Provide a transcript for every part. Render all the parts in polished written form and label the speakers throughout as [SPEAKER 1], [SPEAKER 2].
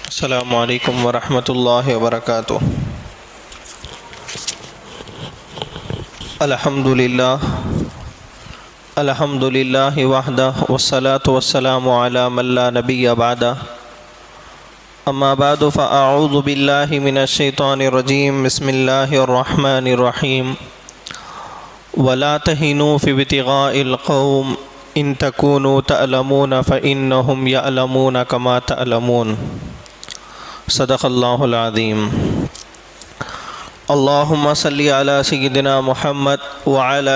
[SPEAKER 1] السلام علیکم ورحمۃ اللہ وبرکاتہ۔ الحمد للہ وحدہ والصلاة والسلام علی من لا نبی بعدہ، اما بعد فاعوذ باللہ من الشیطان الرجیم، بسم اللہ الرحمن الرحیم۔ ولا تہنوا فی ابتغاء القوم ان تکونوا تعلمون فانہم یعلمون کما تعلمون۔ صدق اللہ العظیم۔ اللہم صلی علی سیدنا محمد وعلی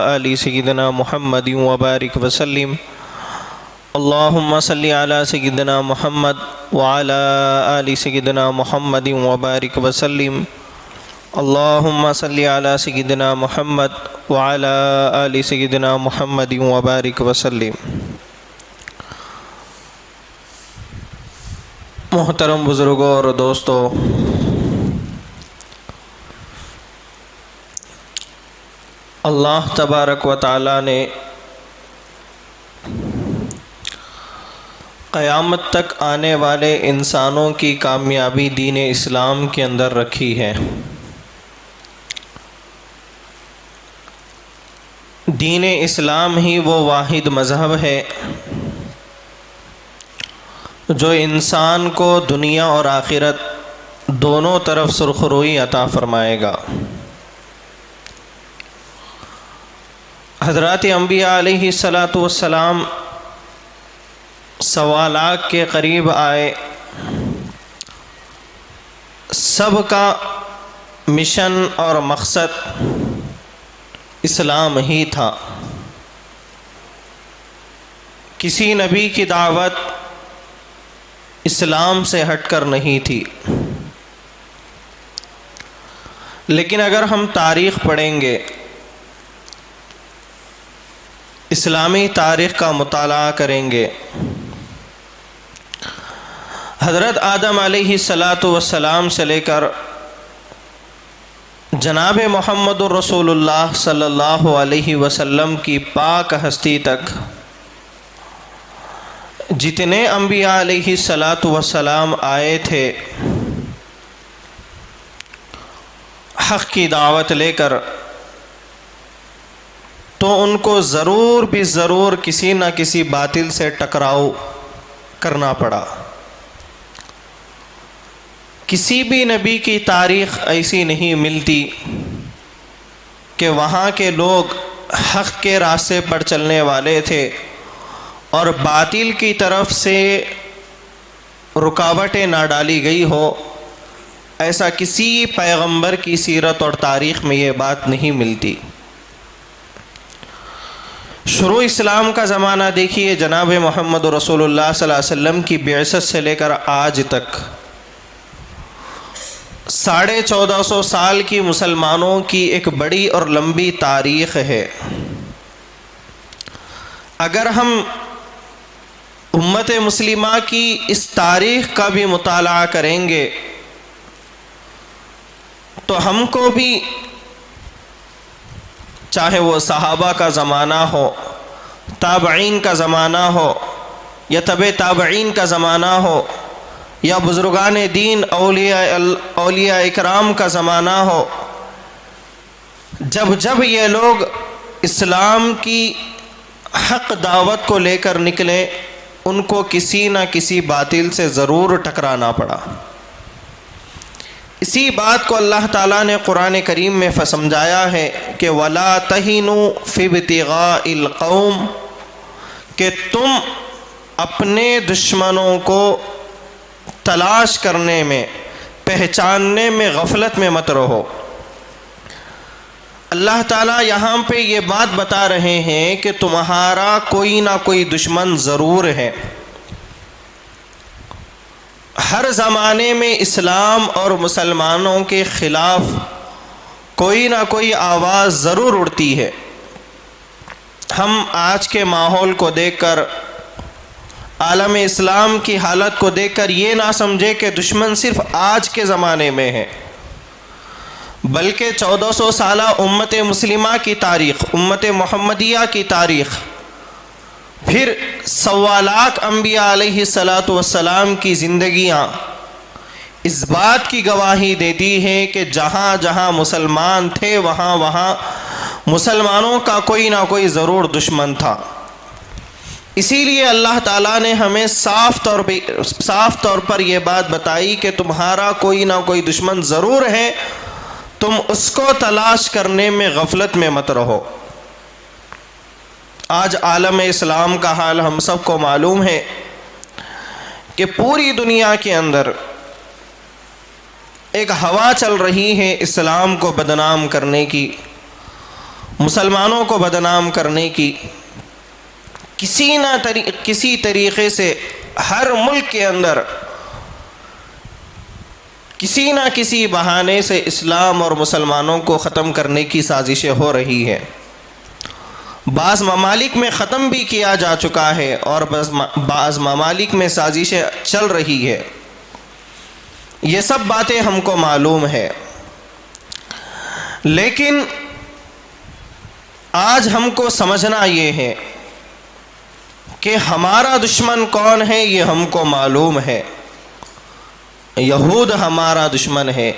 [SPEAKER 1] آل سیدنا محمد وبارک وسلم۔ اللہم صلی علی سیدنا محمد وعلی آل سیدنا محمد وبارک وسلم۔ اللہم صلی علی سیدنا محمد وعلی آل سیدنا محمد وبارک وسلم۔ محترم بزرگوں اور دوستو، اللہ تبارک و تعالیٰ نے قیامت تک آنے والے انسانوں کی کامیابی دین اسلام کے اندر رکھی ہے۔ دین اسلام ہی وہ واحد مذہب ہے جو انسان کو دنیا اور آخرت دونوں طرف سرخروئی عطا فرمائے گا۔ حضرات انبیاء علیہ السلام 1.25 لاکھ کے قریب آئے، سب کا مشن اور مقصد اسلام ہی تھا۔ کسی نبی کی دعوت اسلام سے ہٹ کر نہیں تھی، لیکن اگر ہم تاریخ پڑھیں گے، اسلامی تاریخ کا مطالعہ کریں گے، حضرت آدم علیہ السلام سے لے کر جناب محمد الرسول اللہ صلی اللہ علیہ وسلم کی پاک ہستی تک جتنے انبیاء علیہ السلام آئے تھے، حق کی دعوت لے کر، تو ان کو ضرور بھی ضرور کسی نہ کسی باطل سے ٹکراؤ کرنا پڑا۔ کسی بھی نبی کی تاریخ ایسی نہیں ملتی کہ وہاں کے لوگ حق کے راستے پر چلنے والے تھے اور باطل کی طرف سے رکاوٹیں نہ ڈالی گئی ہو۔ ایسا کسی پیغمبر کی سیرت اور تاریخ میں یہ بات نہیں ملتی۔ شروع اسلام کا زمانہ دیکھیے، جناب محمد رسول اللہ صلی اللہ علیہ وسلم کی بعثت سے لے کر آج تک 1450 سال کی مسلمانوں کی ایک بڑی اور لمبی تاریخ ہے۔ اگر ہم امت مسلمہ کی اس تاریخ کا بھی مطالعہ کریں گے تو ہم کو بھی، چاہے وہ صحابہ کا زمانہ ہو، تابعین کا زمانہ ہو، یا تبع تابعین کا زمانہ ہو، یا بزرگان دین اولیاء اکرام کا زمانہ ہو، جب یہ لوگ اسلام کی حق دعوت کو لے کر نکلے، ان کو کسی نہ کسی باطل سے ضرور ٹکرانا پڑا۔ اسی بات کو اللہ تعالیٰ نے قرآن کریم میں سمجھایا ہے کہ وَلَا تَهِنُوا فِي ابْتِغَاءِ الْقَوْمِ، کہ تم اپنے دشمنوں کو تلاش کرنے میں، پہچاننے میں غفلت میں مت رہو۔ اللہ تعالیٰ یہاں پہ یہ بات بتا رہے ہیں کہ تمہارا کوئی نہ کوئی دشمن ضرور ہے۔ ہر زمانے میں اسلام اور مسلمانوں کے خلاف کوئی نہ کوئی آواز ضرور اڑتی ہے۔ ہم آج کے ماحول کو دیکھ کر، عالم اسلام کی حالت کو دیکھ کر یہ نہ سمجھے کہ دشمن صرف آج کے زمانے میں ہے، بلکہ 1400 سالہ امت مسلمہ کی تاریخ، امت محمدیہ کی تاریخ پھر سوا لاکھ انبیاء علیہ الصلاۃ والسلام کی زندگیاں اس بات کی گواہی دیتی ہیں کہ جہاں جہاں مسلمان تھے وہاں وہاں مسلمانوں کا کوئی نہ کوئی ضرور دشمن تھا۔ اسی لیے اللہ تعالیٰ نے ہمیں صاف طور پر یہ بات بتائی کہ تمہارا کوئی نہ کوئی دشمن ضرور ہے، تم اس کو تلاش کرنے میں غفلت میں مت رہو۔ آج عالم اسلام کا حال ہم سب کو معلوم ہے کہ پوری دنیا کے اندر ایک ہوا چل رہی ہے اسلام کو بدنام کرنے کی، مسلمانوں کو بدنام کرنے کی۔ کسی طریقے سے ہر ملک کے اندر کسی نہ کسی بہانے سے اسلام اور مسلمانوں کو ختم کرنے کی سازشیں ہو رہی ہے۔ بعض ممالک میں ختم بھی کیا جا چکا ہے اور بعض ممالک میں سازشیں چل رہی ہے۔ یہ سب باتیں ہم کو معلوم ہے، لیکن آج ہم کو سمجھنا یہ ہے کہ ہمارا دشمن کون ہے یہ ہم کو معلوم ہے۔ یہود ہمارا دشمن ہے،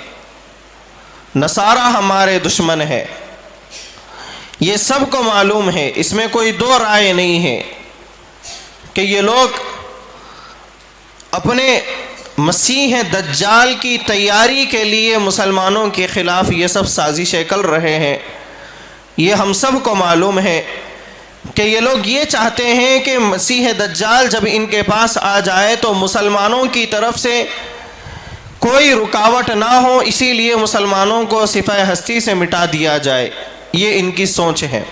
[SPEAKER 1] نصارہ ہمارے دشمن ہے، یہ سب کو معلوم ہے، اس میں کوئی دو رائے نہیں ہے کہ یہ لوگ اپنے مسیح دجال کی تیاری کے لیے مسلمانوں کے خلاف یہ سب سازشیں کر رہے ہیں۔ یہ ہم سب کو معلوم ہے کہ یہ لوگ یہ چاہتے ہیں کہ مسیح دجال جب ان کے پاس آ جائے تو مسلمانوں کی طرف سے کوئی رکاوٹ نہ ہو، اسی لیے مسلمانوں کو صفحہ ہستی سے مٹا دیا جائے، یہ ان کی سوچ ہے۔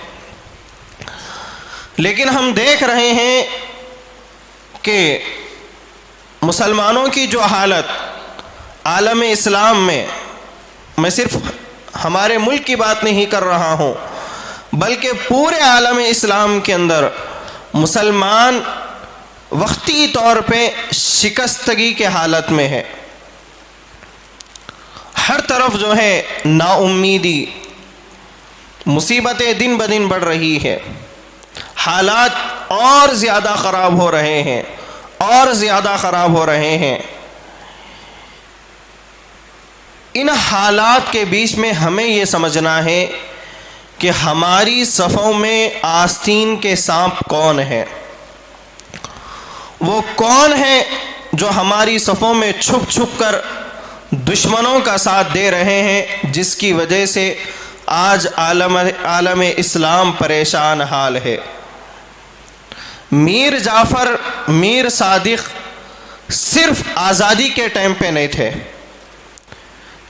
[SPEAKER 1] لیکن ہم دیکھ رہے ہیں کہ مسلمانوں کی جو حالت عالم اسلام میں صرف ہمارے ملک کی بات نہیں کر رہا ہوں بلکہ پورے عالم اسلام کے اندر مسلمان وقتی طور پہ شکستگی کے حالت میں ہے۔ ہر طرف جو ہے نا امیدی، مصیبتیں دن بدن بڑھ رہی ہے، حالات اور زیادہ خراب ہو رہے ہیں اور زیادہ خراب ہو رہے ہیں۔ ان حالات کے بیچ میں ہمیں یہ سمجھنا ہے کہ ہماری صفوں میں آستین کے سانپ کون ہے، وہ کون ہے جو ہماری صفوں میں چھپ چھپ کر دشمنوں کا ساتھ دے رہے ہیں، جس کی وجہ سے آج عالم اسلام پریشان حال ہے۔ میر جعفر، میر صادق صرف آزادی کے ٹائم پہ نہیں تھے۔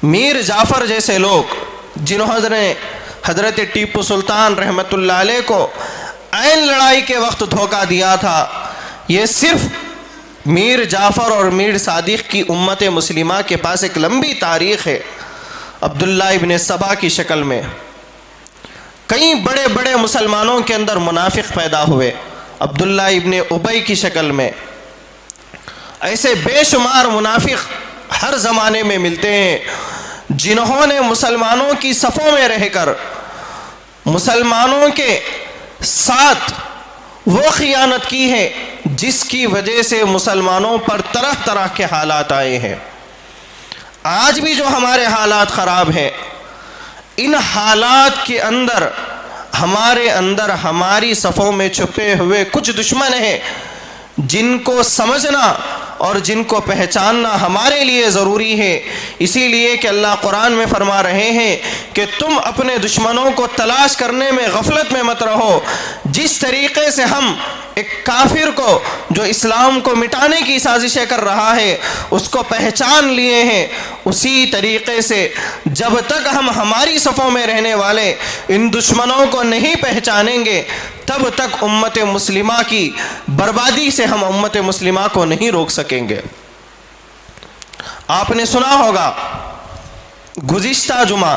[SPEAKER 1] میر جعفر جیسے لوگ جنہوں نے حضرت ٹیپو سلطان رحمت اللہ علیہ کو عین لڑائی کے وقت دھوکہ دیا تھا، یہ صرف میر جعفر اور میر صادق کی امت مسلمہ کے پاس ایک لمبی تاریخ ہے۔ عبداللہ ابن سبا کی شکل میں کئی بڑے بڑے مسلمانوں کے اندر منافق پیدا ہوئے، عبداللہ ابن ابی کی شکل میں، ایسے بے شمار منافق ہر زمانے میں ملتے ہیں جنہوں نے مسلمانوں کی صفوں میں رہ کر مسلمانوں کے ساتھ وہ خیانت کی ہے جس کی وجہ سے مسلمانوں پر طرح طرح کے حالات آئے ہیں۔ آج بھی جو ہمارے حالات خراب ہیں، ان حالات کے اندر ہمارے اندر ہماری صفوں میں چھپے ہوئے کچھ دشمن ہیں جن کو سمجھنا اور جن کو پہچاننا ہمارے لیے ضروری ہے۔ اسی لیے کہ اللہ قرآن میں فرما رہے ہیں کہ تم اپنے دشمنوں کو تلاش کرنے میں غفلت میں مت رہو۔ جس طریقے سے ہم ایک کافر کو جو اسلام کو مٹانے کی سازشیں کر رہا ہے اس کو پہچان لیے ہیں، اسی طریقے سے جب تک ہم ہماری صفوں میں رہنے والے ان دشمنوں کو نہیں پہچانیں گے تب تک امت مسلمہ کی بربادی سے ہم امت مسلمہ کو نہیں روک سکیں گے۔ آپ نے سنا ہوگا گزشتہ جمعہ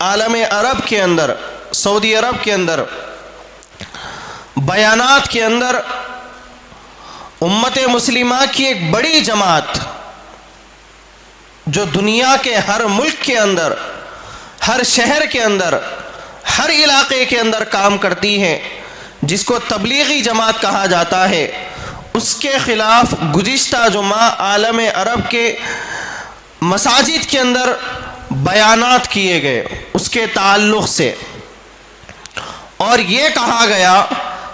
[SPEAKER 1] عالم عرب کے اندر، سعودی عرب کے اندر بیانات کے اندر امت مسلمہ کی ایک بڑی جماعت جو دنیا کے ہر ملک کے اندر، ہر شہر کے اندر، ہر علاقے کے اندر کام کرتی ہے، جس کو تبلیغی جماعت کہا جاتا ہے، اس کے خلاف گزشتہ جمعہ عالم عرب کے مساجد کے اندر بیانات کیے گئے اس کے تعلق سے، اور یہ کہا گیا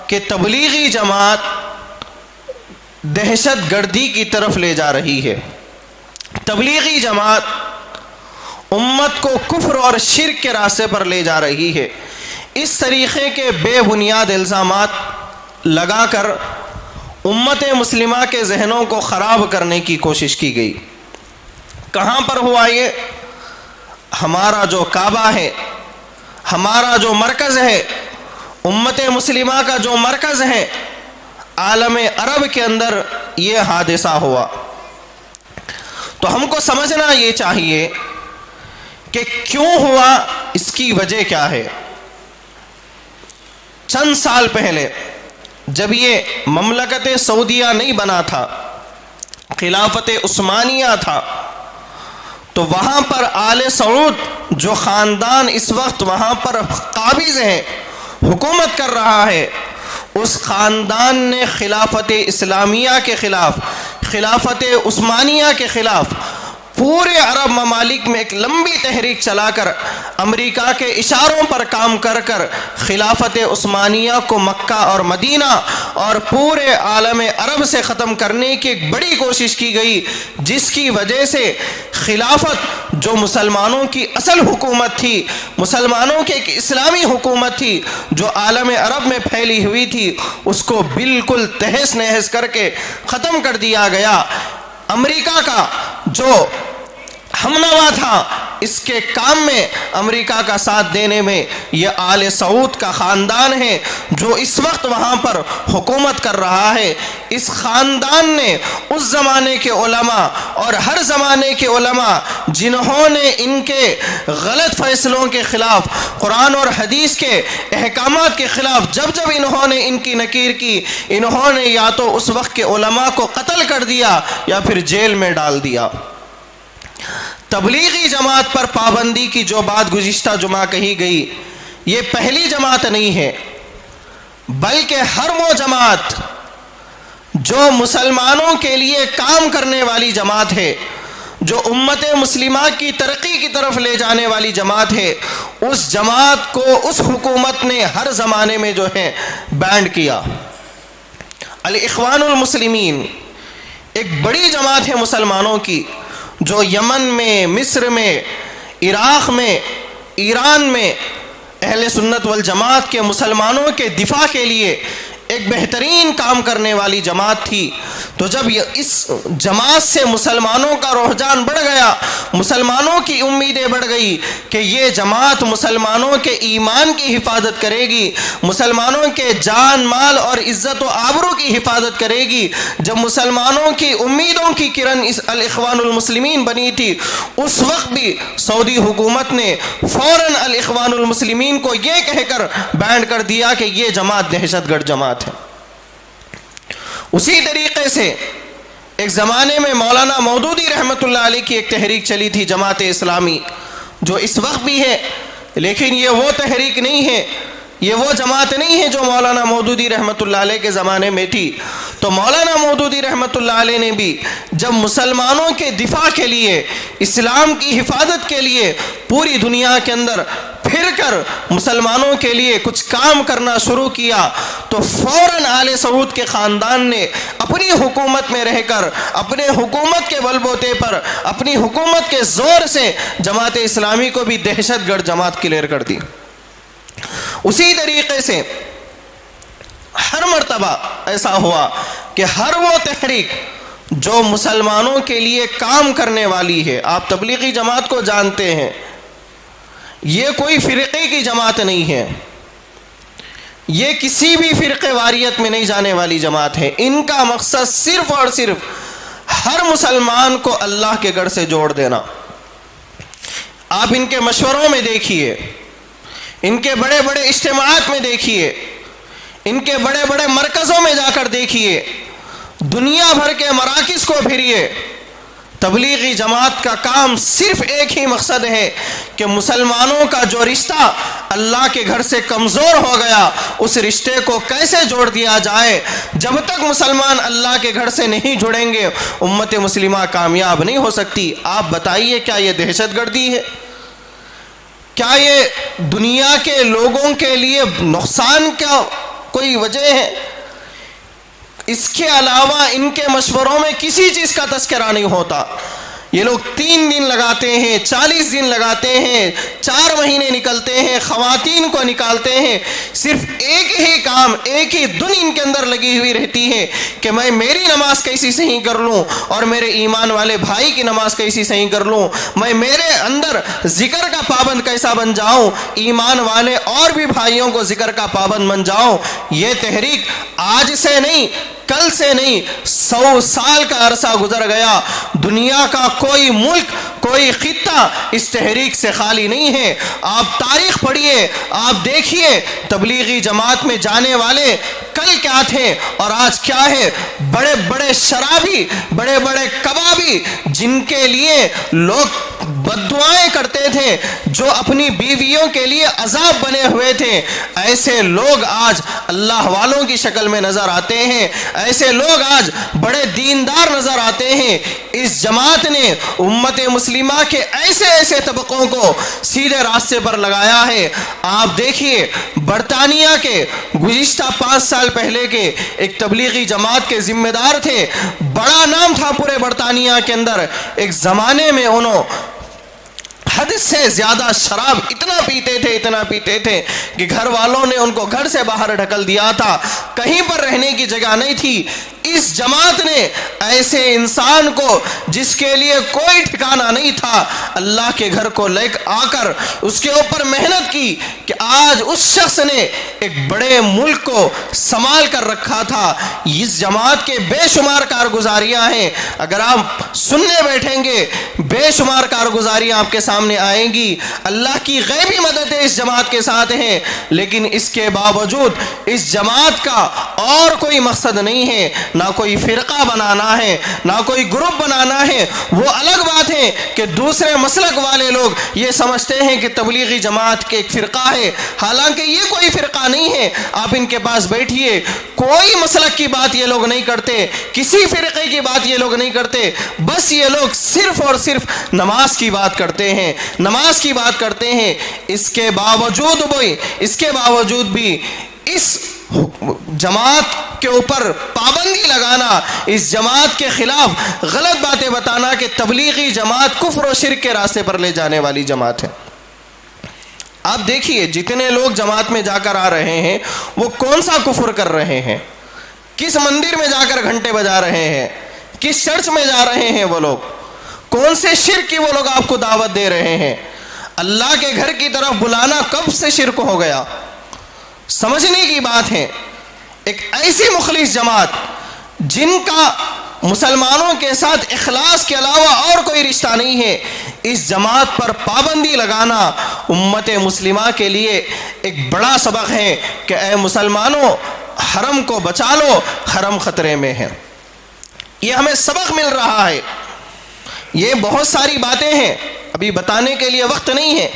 [SPEAKER 1] کہ تبلیغی جماعت دہشت گردی کی طرف لے جا رہی ہے، تبلیغی جماعت امت کو کفر اور شرک کے راستے پر لے جا رہی ہے۔ اس طریقے کے بے بنیاد الزامات لگا کر امت مسلمہ کے ذہنوں کو خراب کرنے کی کوشش کی گئی۔ کہاں پر ہوا یہ؟ ہمارا جو کعبہ ہے، ہمارا جو مرکز ہے، امت مسلمہ کا جو مرکز ہے، عالم عرب کے اندر یہ حادثہ ہوا۔ تو ہم کو سمجھنا یہ چاہیے کہ کیوں ہوا، اس کی وجہ کیا ہے۔ چند سال پہلے جب یہ مملکت سعودیہ نہیں بنا تھا، خلافت عثمانیہ تھا، تو وہاں پر آل سعود جو خاندان اس وقت وہاں پر قابض ہے، حکومت کر رہا ہے، اس خاندان نے خلافت اسلامیہ کے خلاف، خلافت عثمانیہ کے خلاف پورے عرب ممالک میں ایک لمبی تحریک چلا کر امریکہ کے اشاروں پر کام کر کر خلافت عثمانیہ کو مکہ اور مدینہ اور پورے عالم عرب سے ختم کرنے کی ایک بڑی کوشش کی گئی، جس کی وجہ سے خلافت جو مسلمانوں کی اصل حکومت تھی، مسلمانوں کی ایک اسلامی حکومت تھی جو عالم عرب میں پھیلی ہوئی تھی، اس کو بالکل تہس نہس کر کے ختم کر دیا گیا۔ امریکہ کا جو ہمنوا تھا، اس کے کام میں امریکہ کا ساتھ دینے میں یہ آل سعود کا خاندان ہے جو اس وقت وہاں پر حکومت کر رہا ہے۔ اس خاندان نے اس زمانے کے علماء اور ہر زمانے کے علماء جنہوں نے ان کے غلط فیصلوں کے خلاف، قرآن اور حدیث کے احکامات کے خلاف جب جب انہوں نے ان کی نکیر کی، انہوں نے یا تو اس وقت کے علماء کو قتل کر دیا یا پھر جیل میں ڈال دیا۔ تبلیغی جماعت پر پابندی کی جو بات گزشتہ جمعہ کہی گئی، یہ پہلی جماعت نہیں ہے، بلکہ ہر وہ جماعت جو مسلمانوں کے لیے کام کرنے والی جماعت ہے، جو امت مسلمہ کی ترقی کی طرف لے جانے والی جماعت ہے، اس جماعت کو اس حکومت نے ہر زمانے میں جو ہے بینڈ کیا۔ الاخوان المسلمین ایک بڑی جماعت ہے مسلمانوں کی، جو یمن میں، مصر میں، عراق میں، ایران میں اہل سنت والجماعت کے مسلمانوں کے دفاع کے لیے ایک بہترین کام کرنے والی جماعت تھی۔ تو جب اس جماعت سے مسلمانوں کا رجحان بڑھ گیا، مسلمانوں کی امیدیں بڑھ گئی کہ یہ جماعت مسلمانوں کے ایمان کی حفاظت کرے گی، مسلمانوں کے جان مال اور عزت و آبرو کی حفاظت کرے گی۔ جب مسلمانوں کی امیدوں کی کرن اس الاخوان المسلمین بنی تھی، اس وقت بھی سعودی حکومت نے فوراً الاخوان المسلمین کو یہ کہہ کر بینڈ کر دیا کہ یہ جماعت دہشت گرد جماعت ہے۔ اسی طریقے سے ایک زمانے میں مولانا مودودی رحمۃ اللہ علیہ کی ایک تحریک چلی تھی، جماعت اسلامی، جو اس وقت بھی ہے، لیکن یہ وہ تحریک نہیں ہے، یہ وہ جماعت نہیں ہے جو مولانا مودودی رحمۃ اللہ علیہ کے زمانے میں تھی۔ تو مولانا مودودی رحمۃ اللہ علیہ نے بھی جب مسلمانوں کے دفاع کے لیے، اسلام کی حفاظت کے لیے پوری دنیا کے اندر پھر کر مسلمانوں کے لیے کچھ کام کرنا شروع کیا، تو فوراً آل سعود کے خاندان نے اپنی حکومت میں رہ کر، اپنے حکومت کے بل بوتے پر، اپنی حکومت کے زور سے جماعت اسلامی کو بھی دہشت گرد جماعت کلیئر کر دی۔ اسی طریقے سے ہر مرتبہ ایسا ہوا کہ ہر وہ تحریک جو مسلمانوں کے لیے کام کرنے والی ہے، آپ تبلیغی جماعت کو جانتے ہیں، یہ کوئی فرقے کی جماعت نہیں ہے، یہ کسی بھی فرقے واریت میں نہیں جانے والی جماعت ہے۔ ان کا مقصد صرف اور صرف ہر مسلمان کو اللہ کے گھر سے جوڑ دینا۔ آپ ان کے مشوروں میں دیکھیے، ان کے بڑے بڑے اجتماعات میں دیکھیے، ان کے بڑے بڑے مرکزوں میں جا کر دیکھیے، دنیا بھر کے مراکز کو پھریے، تبلیغی جماعت کا کام صرف ایک ہی مقصد ہے کہ مسلمانوں کا جو رشتہ اللہ کے گھر سے کمزور ہو گیا اس رشتے کو کیسے جوڑ دیا جائے۔ جب تک مسلمان اللہ کے گھر سے نہیں جڑیں گے امت مسلمہ کامیاب نہیں ہو سکتی۔ آپ بتائیے کیا یہ دہشت گردی ہے؟ کیا یہ دنیا کے لوگوں کے لیے نقصان کا کوئی وجہ ہے؟ اس کے علاوہ ان کے مشوروں میں کسی چیز کا تذکرہ نہیں ہوتا۔ یہ لوگ 3 دن لگاتے ہیں، 40 دن لگاتے ہیں، 4 مہینے نکلتے ہیں، خواتین کو نکالتے ہیں، صرف ایک ہی کام، ایک ہی دن ان کے اندر لگی ہوئی رہتی ہے کہ میں میری نماز کیسی صحیح کر لوں اور میرے ایمان والے بھائی کی نماز کیسی صحیح کر لوں، میں میرے اندر ذکر کا پابند کیسا بن جاؤں، ایمان والے اور بھی بھائیوں کو ذکر کا پابند بن جاؤں۔ یہ تحریک آج سے نہیں، کل سے نہیں، 100 سال کا عرصہ گزر گیا، دنیا کا کوئی ملک، کوئی خطہ اس تحریک سے خالی نہیں ہے۔ آپ تاریخ پڑھیے، آپ دیکھیے تبلیغی جماعت میں جانے والے کل کیا تھے اور آج کیا ہے۔ بڑے بڑے شرابی، بڑے بڑے کبابی، جن کے لیے لوگ بددعائیں کرتے تھے، جو اپنی بیویوں کے لیے عذاب بنے ہوئے تھے، ایسے لوگ آج اللہ والوں کی شکل میں نظر آتے ہیں، ایسے لوگ آج بڑے دیندار نظر آتے ہیں۔ اس جماعت نے امت مسلمہ کے ایسے ایسے طبقوں کو سیدھے راستے پر لگایا ہے۔ آپ دیکھیے برطانیہ کے گزشتہ 5 سال پہلے کے ایک تبلیغی جماعت کے ذمہ دار تھے، بڑا نام تھا پورے برطانیہ کے اندر۔ ایک زمانے میں انہوں حد سے زیادہ شراب اتنا پیتے تھے کہ گھر والوں نے ان کو گھر سے باہر ڈھکل دیا تھا، کہیں پر رہنے کی جگہ نہیں تھی۔ اس جماعت نے ایسے انسان کو جس کے لیے کوئی ٹھکانہ نہیں تھا، اللہ کے گھر کو لے آ کر اس کے اوپر محنت کی کہ آج اس شخص نے ایک بڑے ملک کو سنبھال کر رکھا تھا۔ اس جماعت کے بے شمار کارگزاریاں ہیں، اگر آپ سننے بیٹھیں گے بے شمار کارگزاریاں آپ کے سامنے آئیں گی۔ اللہ کی غیبی مدد اس جماعت کے ساتھ ہیں، لیکن اس کے باوجود اس جماعت کا اور کوئی مقصد نہیں ہے، نہ کوئی فرقہ بنانا ہے، نہ کوئی گروپ بنانا ہے۔ وہ الگ بات ہے کہ دوسرے مسلک والے لوگ یہ سمجھتے ہیں کہ تبلیغی جماعت کے ایک فرقہ ہے، حالانکہ یہ کوئی فرقہ نہیں ہے۔ آپ ان کے پاس بیٹھیے، کوئی مسلک کی بات یہ لوگ نہیں کرتے، کسی فرقے کی بات یہ لوگ نہیں کرتے، بس یہ لوگ صرف اور صرف نماز کی بات کرتے ہیں، نماز کی بات کرتے ہیں۔ اس کے باوجود بھی اس جماعت کے اوپر پابندی لگانا، اس جماعت کے خلاف غلط باتیں بتانا کہ تبلیغی جماعت کفر و شرک کے راستے پر لے جانے والی جماعت ہے۔ آپ دیکھیے جتنے لوگ جماعت میں جا کر آ رہے ہیں وہ کون سا کفر کر رہے ہیں، کس مندر میں جا کر گھنٹے بجا رہے ہیں، کس چرچ میں جا رہے ہیں، وہ لوگ کون سے شرک کی وہ لوگ آپ کو دعوت دے رہے ہیں۔ اللہ کے گھر کی طرف بلانا کب سے شرک ہو گیا؟ سمجھنے کی بات ہے۔ ایک ایسی مخلص جماعت جن کا مسلمانوں کے ساتھ اخلاص کے علاوہ اور کوئی رشتہ نہیں ہے، اس جماعت پر پابندی لگانا امت مسلمہ کے لیے ایک بڑا سبق ہے کہ اے مسلمانوں حرم کو بچا لو، حرم خطرے میں ہے۔ یہ ہمیں سبق مل رہا ہے۔ یہ بہت ساری باتیں ہیں، ابھی بتانے کے لیے وقت نہیں ہے۔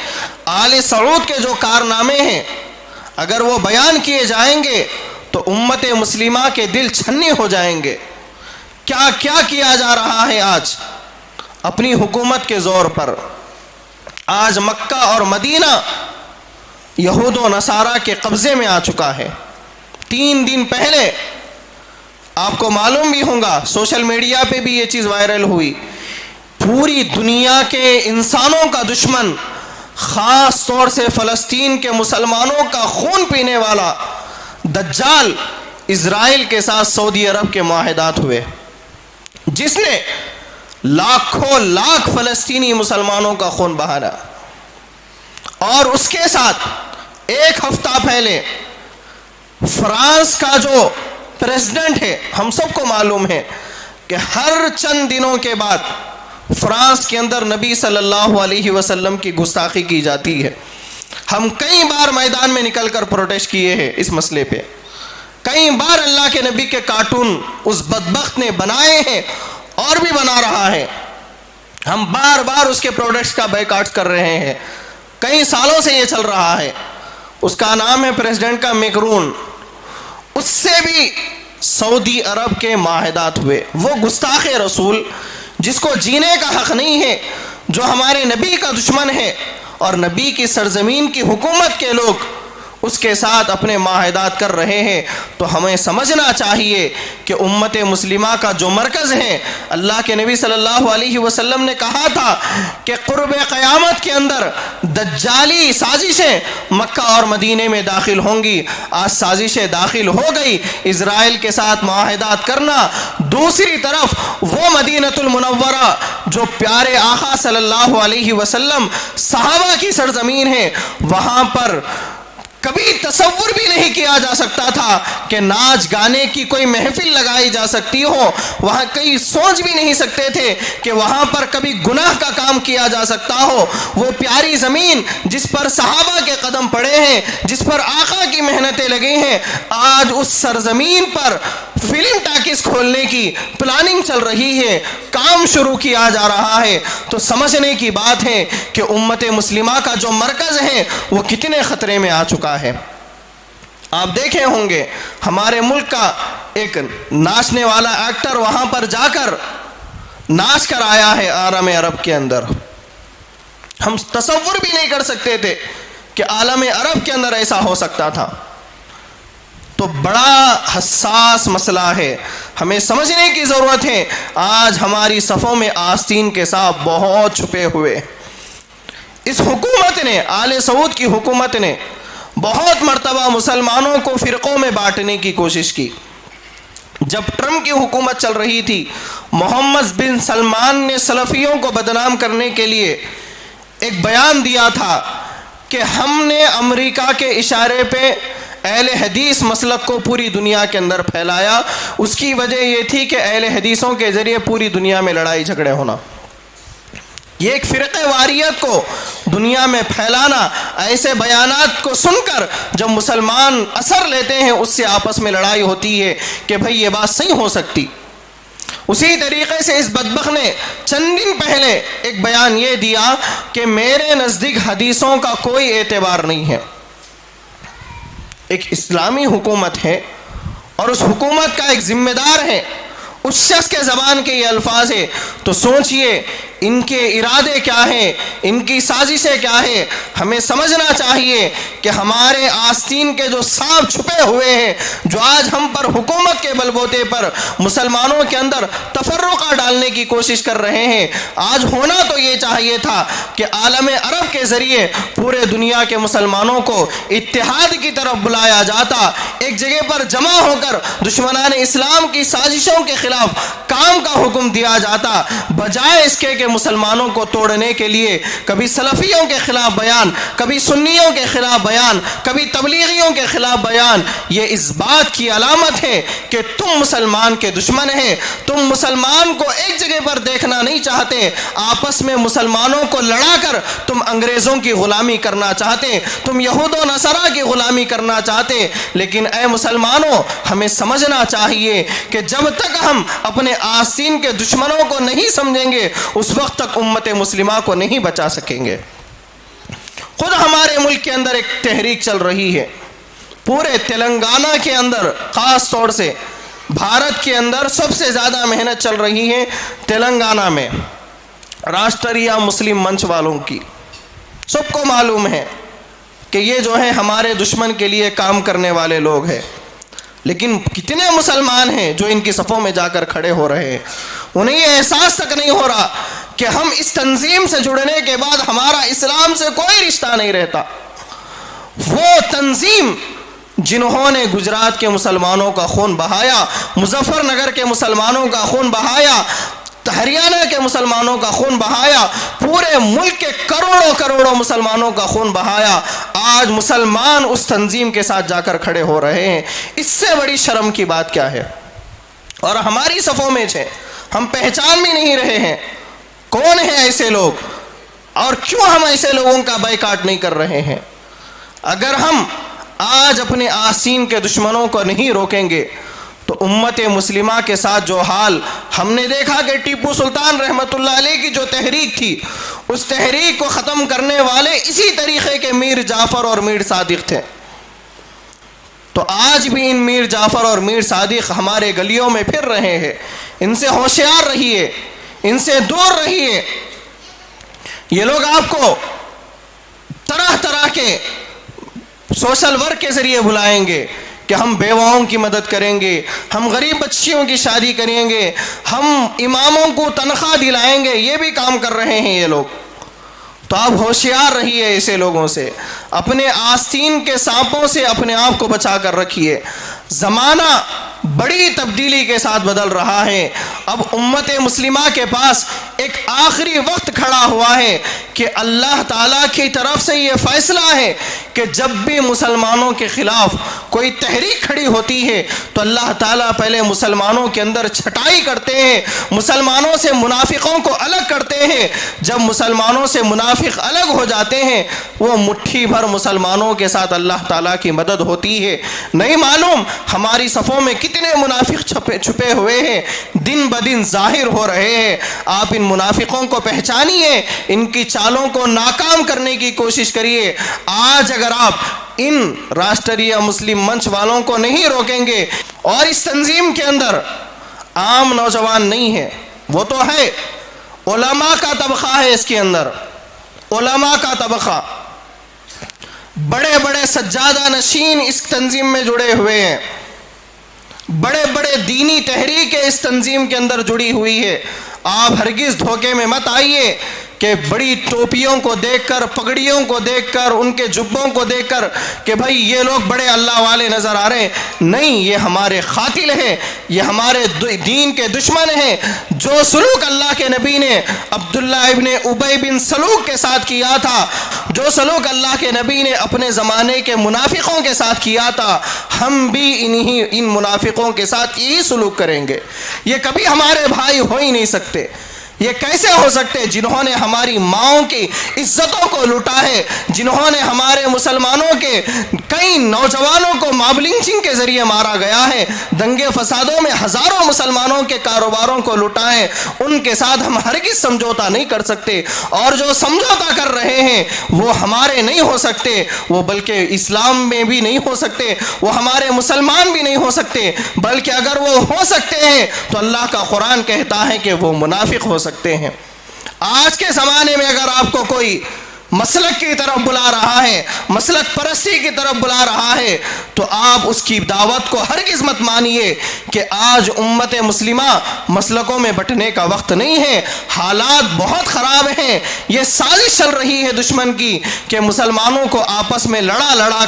[SPEAKER 1] آل سعود کے جو کارنامے ہیں اگر وہ بیان کیے جائیں گے تو امت مسلمہ کے دل چھنی ہو جائیں گے۔ کیا کیا کیا جا رہا ہے آج اپنی حکومت کے زور پر۔ آج مکہ اور مدینہ یہود و نصارہ کے قبضے میں آ چکا ہے۔ 3 دن پہلے آپ کو معلوم بھی ہوگا، سوشل میڈیا پہ بھی یہ چیز وائرل ہوئی، پوری دنیا کے انسانوں کا دشمن، خاص طور سے فلسطین کے مسلمانوں کا خون پینے والا دجال اسرائیل کے ساتھ سعودی عرب کے معاہدات ہوئے، جس نے لاکھوں لاکھ فلسطینی مسلمانوں کا خون بہانا۔ اور اس کے ساتھ 1 ہفتہ پہلے فرانس کا جو پریزیڈنٹ ہے، ہم سب کو معلوم ہے کہ ہر چند دنوں کے بعد فرانس کے اندر نبی صلی اللہ علیہ وسلم کی گستاخی کی جاتی ہے۔ ہم کئی بار میدان میں نکل کر پروٹیسٹ کیے ہیں اس مسئلے پہ، کئی بار اللہ کے نبی کے کارٹون اس بدبخت نے بنائے ہیں اور بھی بنا رہا ہے، ہم بار بار اس کے پروڈکٹس کا بائیکاٹ کر رہے ہیں، کئی سالوں سے یہ چل رہا ہے۔ اس کا نام ہے پریزیڈنٹ کا میکرون۔ اس سے بھی سعودی عرب کے معاہدات ہوئے، وہ گستاخ رسول جس کو جینے کا حق نہیں ہے، جو ہمارے نبی کا دشمن ہے، اور نبی کی سرزمین کی حکومت کے لوگ اس کے ساتھ اپنے معاہدات کر رہے ہیں۔ تو ہمیں سمجھنا چاہیے کہ امت مسلمہ کا جو مرکز ہے، اللہ کے نبی صلی اللہ علیہ وسلم نے کہا تھا کہ قرب قیامت کے اندر دجالی سازشیں مکہ اور مدینے میں داخل ہوں گی۔ آج سازشیں داخل ہو گئی، اسرائیل کے ساتھ معاہدات کرنا، دوسری طرف وہ مدینۃ المنورہ جو پیارے آقا صلی اللہ علیہ وسلم صحابہ کی سرزمین ہے، وہاں پر کبھی تصور بھی نہیں کیا جا سکتا تھا کہ ناچ گانے کی کوئی محفل لگائی جا سکتی ہو، وہاں کئی سوچ بھی نہیں سکتے تھے کہ وہاں پر کبھی گناہ کا کام کیا جا سکتا ہو۔ وہ پیاری زمین جس پر صحابہ کے قدم پڑے ہیں، جس پر آقا کی محنتیں لگی ہیں، آج اس سرزمین پر فلم ٹاکیز کھولنے کی پلاننگ چل رہی ہے، کام شروع کیا جا رہا ہے۔ تو سمجھنے کی بات ہے کہ امت مسلمہ کا جو مرکز ہے وہ کتنے خطرے میں آ چکا ہے۔ آپ دیکھے ہوں گے ہمارے ملک کا ایک ناچنے والا ایکٹر وہاں پر جا کر ناچ کر آیا ہے عالم عرب کے اندر۔ ہم تصور بھی نہیں کر سکتے تھے کہ عالم عرب کے اندر ایسا ہو سکتا تھا۔ تو بڑا حساس مسئلہ ہے، ہمیں سمجھنے کی ضرورت ہے۔ آج ہماری صفوں میں آستین کے سانپ بہت چھپے ہوئے۔ اس حکومت نے، آل سعود کی حکومت نے بہت مرتبہ مسلمانوں کو فرقوں میں بانٹنے کی کوشش کی۔ جب ٹرمپ کی حکومت چل رہی تھی، محمد بن سلمان نے سلفیوں کو بدنام کرنے کے لیے ایک بیان دیا تھا کہ ہم نے امریکہ کے اشارے پہ اہل حدیث مسلک کو پوری دنیا کے اندر پھیلایا۔ اس کی وجہ یہ تھی کہ اہل حدیثوں کے ذریعے پوری دنیا میں لڑائی جھگڑے ہونا، یہ ایک فرقہ واریت کو دنیا میں پھیلانا۔ ایسے بیانات کو سن کر جب مسلمان اثر لیتے ہیں، اس سے آپس میں لڑائی ہوتی ہے کہ بھئی یہ بات صحیح ہو سکتی۔ اسی طریقے سے اس بدبخت نے چند دن پہلے ایک بیان یہ دیا کہ میرے نزدیک حدیثوں کا کوئی اعتبار نہیں ہے۔ ایک اسلامی حکومت ہے اور اس حکومت کا ایک ذمہ دار ہے، اس شخص کے زبان کے یہ الفاظ ہے، تو سوچئے ان کے ارادے کیا ہیں، ان کی سازشیں کیا ہیں۔ ہمیں سمجھنا چاہیے کہ ہمارے آستین کے جو سانپ چھپے ہوئے ہیں، جو آج ہم پر حکومت کے بلبوتے پر مسلمانوں کے اندر تفرقہ ڈالنے کی کوشش کر رہے ہیں، آج ہونا تو یہ چاہیے تھا کہ عالم عرب کے ذریعے پورے دنیا کے مسلمانوں کو اتحاد کی طرف بلایا جاتا، ایک جگہ پر جمع ہو کر دشمنان اسلام کی سازشوں کے خلاف کام کا حکم دیا جاتا، بجائے اس کے کہ مسلمانوں کو توڑنے کے لیے کبھی سلفیوں کے خلاف بیان، کبھی سنیوں کے خلاف بیان، کبھی تبلیغیوں کے خلاف بیان۔ یہ اس بات کی علامت ہے کہ تم مسلمان کے دشمن ہیں، تم مسلمان کو ایک جگہ پر دیکھنا نہیں چاہتے، آپس میں مسلمانوں کو لڑا کر تم انگریزوں کی غلامی کرنا چاہتے، تم یہود و نصارہ کی غلامی کرنا چاہتے۔ لیکن اے مسلمانوں، ہمیں سمجھنا چاہیے کہ جب تک ہم اپنے آستین کے دشمنوں کو نہیں سمجھیں گے، اس وقت تک امت مسلمہ کو نہیں بچا سکیں گے۔ خود ہمارے ملک کے اندر ایک تحریک چل رہی ہے، پورے تلنگانہ کے اندر، خاص طور سے بھارت کے اندر سب سے زیادہ محنت چل رہی ہے تلنگانہ میں، راشٹریہ مسلم منچ والوں کی۔ سب کو معلوم ہے کہ یہ جو ہے ہمارے دشمن کے لیے کام کرنے والے لوگ ہیں، لیکن کتنے مسلمان ہیں جو ان کی صفوں میں جا کر کھڑے ہو رہے ہیں؟ انہیں یہ احساس تک نہیں ہو رہا کہ ہم اس تنظیم سے جڑنے کے بعد ہمارا اسلام سے کوئی رشتہ نہیں رہتا۔ وہ تنظیم جنہوں نے گجرات کے مسلمانوں کا خون بہایا، مظفر نگر کے مسلمانوں کا خون بہایا، ہریانہ کے مسلمانوں کا خون بہایا، پورے ملک کے کروڑوں کروڑوں مسلمانوں کا خون بہایا، آج مسلمان اس تنظیم کے ساتھ جا کر کھڑے ہو رہے ہیں۔ اس سے بڑی شرم کی بات کیا ہے؟ اور ہماری صفوں میں تھے، ہم پہچان بھی نہیں رہے ہیں کون ہیں ایسے لوگ، اور کیوں ہم ایسے لوگوں کا بائیکاٹ نہیں کر رہے ہیں۔ اگر ہم آج اپنے آستین کے دشمنوں کو نہیں روکیں گے تو امت مسلمہ کے ساتھ جو حال ہم نے دیکھا کہ ٹیپو سلطان رحمۃ اللہ علیہ کی جو تحریک تھی، اس تحریک کو ختم کرنے والے اسی طریقے کے میر جعفر اور میر صادق تھے. تو آج بھی ان میر جعفر اور میر صادق ہمارے گلیوں میں پھر رہے ہیں. ان سے ہوشیار رہیے، ان سے دور رہیے. یہ لوگ آپ کو طرح طرح کے سوشل ورک کے ذریعے بلائیں گے کہ ہم بیواؤں کی مدد کریں گے، ہم غریب بچیوں کی شادی کریں گے، ہم اماموں کو تنخواہ دلائیں گے. یہ بھی کام کر رہے ہیں یہ لوگ. تو آپ ہوشیار رہیے ایسے لوگوں سے، اپنے آستین کے سانپوں سے اپنے آپ کو بچا کر رکھیے. زمانہ بڑی تبدیلی کے ساتھ بدل رہا ہے. اب امت مسلمہ کے پاس ایک آخری وقت کھڑا ہوا ہے کہ اللہ تعالیٰ کی طرف سے یہ فیصلہ ہے کہ جب بھی مسلمانوں کے خلاف کوئی تحریک کھڑی ہوتی ہے تو اللہ تعالیٰ پہلے مسلمانوں کے اندر چھٹائی کرتے ہیں، مسلمانوں سے منافقوں کو الگ کرتے ہیں. جب مسلمانوں سے منافق الگ ہو جاتے ہیں، وہ مٹھی بھر مسلمانوں کے ساتھ اللہ تعالیٰ کی مدد ہوتی ہے. نہیں معلوم ہماری صفوں میں کتنے منافق چھپے ہوئے ہیں، دن بدن ظاہر ہو رہے ہیں. آپ ان منافقوں کو پہچانیے، ان کی چالوں کو ناکام کرنے کی کوشش کریے. آج اگر آپ ان راشٹریہ مسلم منچ والوں کو نہیں روکیں گے، اور اس تنظیم کے اندر عام نوجوان نہیں ہے، وہ تو ہے، علماء کا طبقہ ہے اس کے اندر، علماء کا طبقہ، بڑے بڑے سجادہ نشین اس تنظیم میں جڑے ہوئے ہیں، بڑے بڑے دینی تحریکیں اس تنظیم کے اندر جڑی ہوئی ہے. آپ ہرگز دھوکے میں مت آئیے کہ بڑی ٹوپیوں کو دیکھ کر، پگڑیوں کو دیکھ کر، ان کے جبوں کو دیکھ کر کہ بھائی یہ لوگ بڑے اللہ والے نظر آ رہے ہیں. نہیں، یہ ہمارے قاتل ہیں، یہ ہمارے دین کے دشمن ہیں. جو سلوک اللہ کے نبی نے عبداللہ ابن ابی بن سلوک کے ساتھ کیا تھا، جو سلوک اللہ کے نبی نے اپنے زمانے کے منافقوں کے ساتھ کیا تھا، ہم بھی ان منافقوں کے ساتھ یہی سلوک کریں گے. یہ کبھی ہمارے بھائی ہو ہی نہیں سکتے. یہ کیسے ہو سکتے جنہوں نے ہماری ماؤں کی عزتوں کو لوٹا ہے، جنہوں نے ہمارے مسلمانوں کے کئی نوجوانوں کو ماب لنچنگ کے ذریعے مارا گیا ہے، دنگے فسادوں میں ہزاروں مسلمانوں کے کاروباروں کو لوٹا ہے. ان کے ساتھ ہم ہرگز سمجھوتا نہیں کر سکتے. اور جو سمجھوتا کر رہے ہیں وہ ہمارے نہیں ہو سکتے، وہ بلکہ اسلام میں بھی نہیں ہو سکتے، وہ ہمارے مسلمان بھی نہیں ہو سکتے، بلکہ اگر وہ ہو سکتے ہیں تو اللہ کا قرآن کہتا ہے کہ وہ منافق ہو سکتے ہیں. آج کے زمانے میں اگر آپ کو کوئی مسلک کی طرف بلا رہا ہے، مسلک پرستی کی طرف بلا رہا ہے، تو آپ اس کی دعوت کو ہرگز مت مانیے کہ آج امت مسلمہ مسلکوں میں بٹنے کا وقت نہیں ہے. حالات بہت خراب ہیں. یہ سازش چل رہی ہے دشمن کی کہ مسلمانوں کو آپس میں لڑا لڑا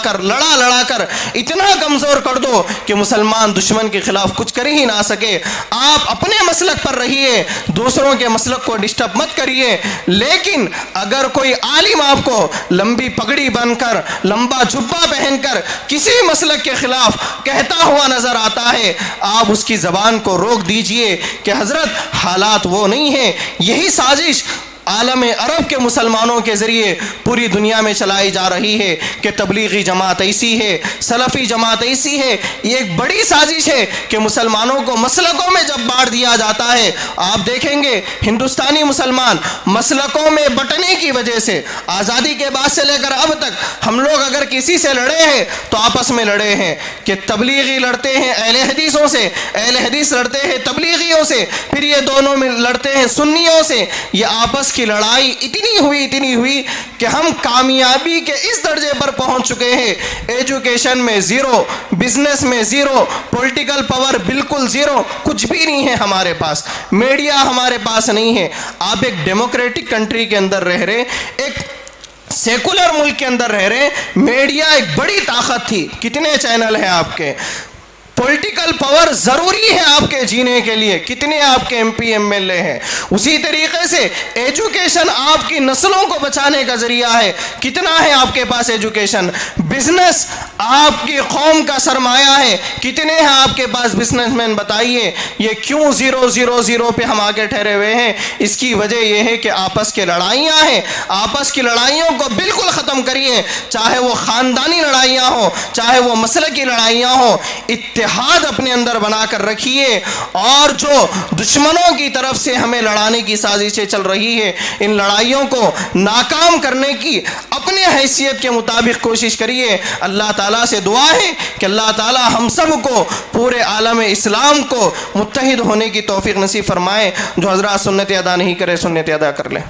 [SPEAKER 1] کر اتنا کمزور کر دو کہ مسلمان دشمن کے خلاف کچھ کر ہی نہ سکے. آپ اپنے مسلک پر رہیے، دوسروں کے مسلک کو ڈسٹرب مت کریے. لیکن اگر کوئی عالم آپ کو لمبی پگڑی بن کر، لمبا جبہ پہن کر کسی مسلک کے خلاف کہتا ہوا نظر آتا ہے، آپ اس کی زبان کو روک دیجئے کہ حضرت حالات وہ نہیں ہیں. یہی سازش عالم عرب کے مسلمانوں کے ذریعے پوری دنیا میں چلائی جا رہی ہے کہ تبلیغی جماعت ایسی ہے، سلفی جماعت ایسی ہے. یہ ایک بڑی سازش ہے کہ مسلمانوں کو مسلکوں میں جب بانٹ دیا جاتا ہے، آپ دیکھیں گے ہندوستانی مسلمان مسلکوں میں بٹنے کی وجہ سے آزادی کے بعد سے لے کر اب تک ہم لوگ اگر کسی سے لڑے ہیں تو آپس میں لڑے ہیں کہ تبلیغی لڑتے ہیں اہل حدیثوں سے، اہل حدیث لڑتے ہیں تبلیغیوں سے، پھر یہ دونوں میں لڑتے ہیں سنیوں سے. یہ آپس کی لڑائی اتنی ہوئی کہ ہم کامیابی کے اس درجے پر پہنچ چکے ہیں. ایجوکیشن میں زیرو، بزنس میں زیرو، پولیٹیکل پاور بالکل زیرو، کچھ بھی نہیں ہے ہمارے پاس، میڈیا ہمارے پاس نہیں ہے. آپ ایک ڈیموکریٹک کنٹری کے اندر رہ رہے، ایک سیکولر ملک کے اندر رہ رہے، میڈیا ایک بڑی طاقت تھی. کتنے چینل ہیں آپ کے؟ پولیٹیکل پاور ضروری ہے آپ کے جینے کے لیے. کتنے آپ کے M P M L A ہیں؟ اسی طریقے سے ایجوکیشن آپ کی نسلوں کو بچانے کا ذریعہ ہے. کتنا ہے آپ کے پاس ایجوکیشن؟ بزنس آپ کی قوم کا سرمایہ ہے. کتنے ہیں آپ کے پاس بزنس مین؟ بتائیے. یہ کیوں 0 پہ ہم آگے ٹھہرے ہوئے ہیں؟ اس کی وجہ یہ ہے کہ آپس کی لڑائیاں ہیں. آپس کی لڑائیوں کو بالکل ختم کریے، چاہے وہ خاندانی لڑائیاں ہوں، چاہے وہ مسلکی لڑائیاں ہوں. اتحاد اپنے اندر بنا کر رکھیے، اور جو دشمنوں کی طرف سے ہمیں لڑانے کی سازشیں چل رہی ہے، ان لڑائیوں کو ناکام کرنے کی اپنے حیثیت کے مطابق کوشش کریے۔ اللہ تعالیٰ سے دعا ہے کہ اللہ تعالیٰ ہم سب کو پورے عالم اسلام کو متحد ہونے کی توفیق نصیب فرمائے۔ جو حضرات سنت ادا نہیں کرے سنت ادا کر لیں۔